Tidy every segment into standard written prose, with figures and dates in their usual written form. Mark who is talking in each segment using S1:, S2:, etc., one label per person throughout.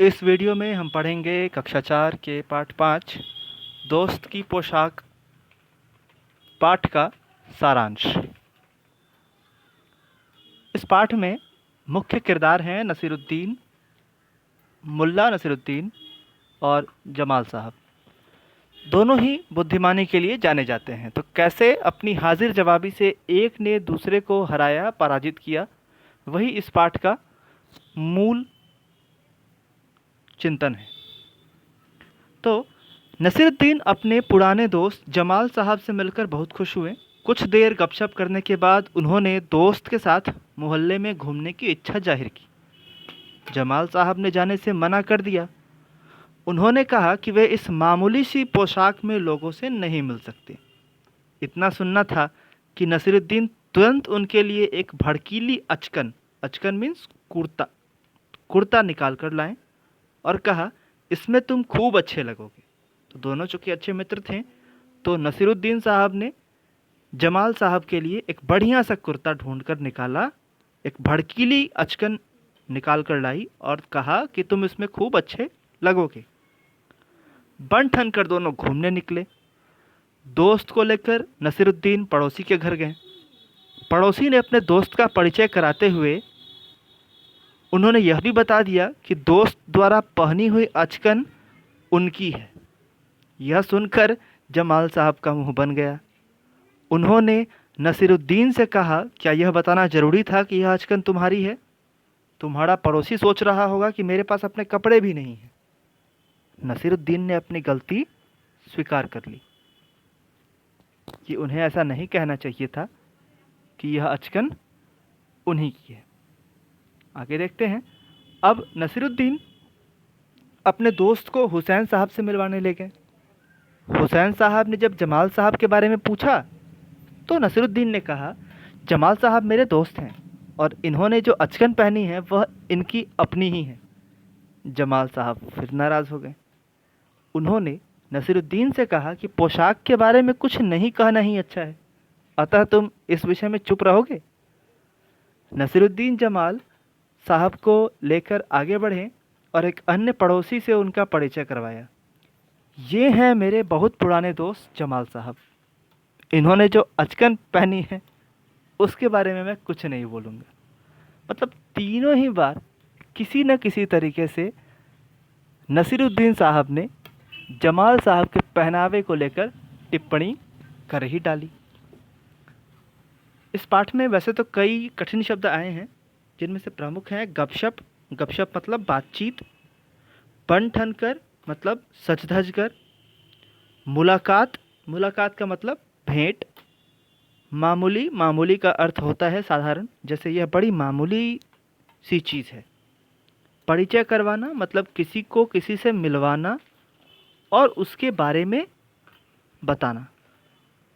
S1: इस वीडियो में हम पढ़ेंगे कक्षा 4 के पाठ 5 दोस्त की पोशाक पाठ का सारांश। इस पाठ में मुख्य किरदार हैं नसीरुद्दीन, मुल्ला नसीरुद्दीन और जमाल साहब। दोनों ही बुद्धिमानी के लिए जाने जाते हैं। तो कैसे अपनी हाजिर जवाबी से एक ने दूसरे को हराया, पराजित किया, वही इस पाठ का मूल चिंतन है। तो नसीरुद्दीन अपने पुराने दोस्त जमाल साहब से मिलकर बहुत खुश हुए। कुछ देर गपशप करने के बाद उन्होंने दोस्त के साथ मोहल्ले में घूमने की इच्छा जाहिर की। जमाल साहब ने जाने से मना कर दिया। उन्होंने कहा कि वे इस मामूली सी पोशाक में लोगों से नहीं मिल सकते। इतना सुनना था कि नसीरुद्दीन तुरंत उनके लिए एक भड़कीली अचकन, अचकन मीन्स कुर्ता, कुर्ता निकाल कर लाएं और कहा, इसमें तुम खूब अच्छे लगोगे। तो दोनों चूंकि अच्छे मित्र थे, तो नसीरुद्दीन साहब ने जमाल साहब के लिए एक बढ़िया सा कुर्ता ढूंढकर निकाला, एक भड़कीली अचकन निकाल कर लाई और कहा कि तुम इसमें खूब अच्छे लगोगे। बन ठन कर दोनों घूमने निकले। दोस्त को लेकर नसीरुद्दीन पड़ोसी के घर गए। पड़ोसी ने अपने दोस्त का परिचय कराते हुए उन्होंने यह भी बता दिया कि दोस्त द्वारा पहनी हुई अचकन उनकी है। यह सुनकर जमाल साहब का मुंह बन गया। उन्होंने नसीरुद्दीन से कहा, क्या यह बताना ज़रूरी था कि यह अचकन तुम्हारी है? तुम्हारा पड़ोसी सोच रहा होगा कि मेरे पास अपने कपड़े भी नहीं हैं। नसीरुद्दीन ने अपनी गलती स्वीकार कर ली कि उन्हें ऐसा नहीं कहना चाहिए था कि यह अचकन उन्हीं की है। आगे देखते हैं। अब नसीरुद्दीन अपने दोस्त को हुसैन साहब से मिलवाने ले गए। हुसैन साहब ने जब जमाल साहब के बारे में पूछा तो नसीरुद्दीन ने कहा, जमाल साहब मेरे दोस्त हैं और इन्होंने जो अचकन पहनी है वह इनकी अपनी ही है। जमाल साहब फिर नाराज़ हो गए। उन्होंने नसीरुद्दीन से कहा कि पोशाक के बारे में कुछ नहीं कहना ही अच्छा है, अतः तुम इस विषय में चुप रहोगे। नसीरुद्दीन जमाल साहब को लेकर आगे बढ़े और एक अन्य पड़ोसी से उनका परिचय करवाया। ये हैं मेरे बहुत पुराने दोस्त जमाल साहब। इन्होंने जो अचकन पहनी है उसके बारे में मैं कुछ नहीं बोलूँगा। मतलब तीनों ही बार किसी न किसी तरीके से नसीरुद्दीन साहब ने जमाल साहब के पहनावे को लेकर टिप्पणी कर ही डाली। इस पाठ में वैसे तो कई कठिन शब्द आए हैं, जिनमें से प्रमुख हैं गपशप। गपशप मतलब बातचीत। बन ठन कर मतलब सज धज कर। मुलाकात, मुलाकात का मतलब भेंट। मामूली, मामूली का अर्थ होता है साधारण, जैसे यह बड़ी मामूली सी चीज़ है। परिचय करवाना मतलब किसी को किसी से मिलवाना और उसके बारे में बताना।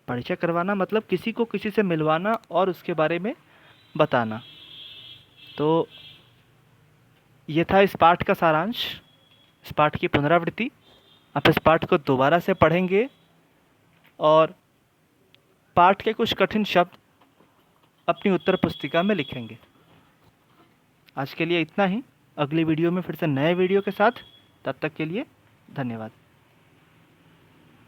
S1: परिचय करवाना मतलब किसी को किसी से मिलवाना और उसके बारे में बताना। तो ये था इस पाठ का सारांश, इस पाठ की पुनरावृत्ति। आप इस पाठ को दोबारा से पढ़ेंगे और पाठ के कुछ कठिन शब्द अपनी उत्तर पुस्तिका में लिखेंगे। आज के लिए इतना ही। अगली वीडियो में फिर से नए वीडियो के साथ। तब तक के लिए धन्यवाद।